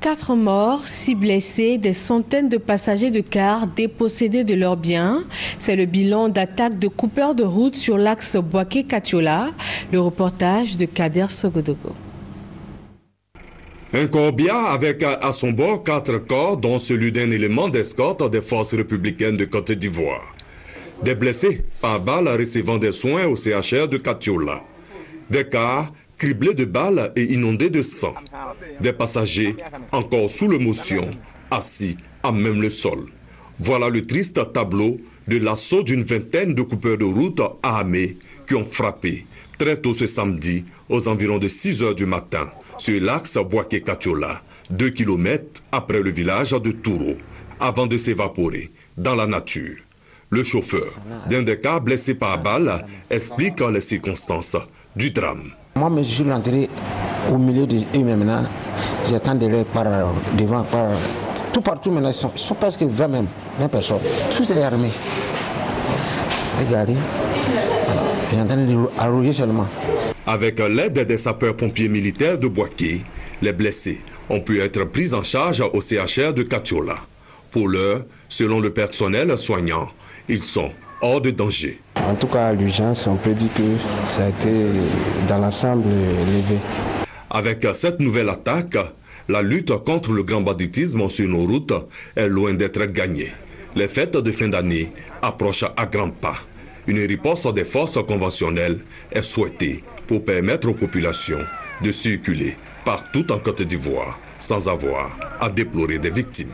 4 morts, 6 blessés, des centaines de passagers de cars dépossédés de leurs biens. C'est le bilan d'attaques de coupeurs de route sur l'axe Bouaké-Katiola. Le reportage de Kader Sogodogo. Un corbillard avec à son bord 4 corps, dont celui d'un élément d'escorte des forces républicaines de Côte d'Ivoire. Des blessés par balles recevant des soins au CHR de Katiola. Des cars criblés de balles et inondés de sang. Des passagers encore sous l'émotion, assis à même le sol. Voilà le triste tableau de l'assaut d'une vingtaine de coupeurs de route armés qui ont frappé très tôt ce samedi aux environs de 6 heures du matin sur l'axe Bouaké-Katiola, 2 km après le village de Touro, avant de s'évaporer dans la nature. Le chauffeur d'un des cars blessés par balle explique les circonstances du drame. Moi, je suis rentré au milieu d'eux maintenant. J'attends derrière par devant, tout partout maintenant. Ils sont presque 20 personnes. Tout est armé. Regardez. J'entends arroger seulement. Avec l'aide des sapeurs-pompiers militaires de Bouaké, les blessés ont pu être pris en charge au CHR de Katiola. Pour l'heure, selon le personnel soignant, ils sont hors de danger. En tout cas, à l'urgence, on peut dire que ça a été dans l'ensemble levé. Avec cette nouvelle attaque, la lutte contre le grand banditisme sur nos routes est loin d'être gagnée. Les fêtes de fin d'année approchent à grands pas. Une riposte des forces conventionnelles est souhaitée pour permettre aux populations de circuler partout en Côte d'Ivoire sans avoir à déplorer des victimes.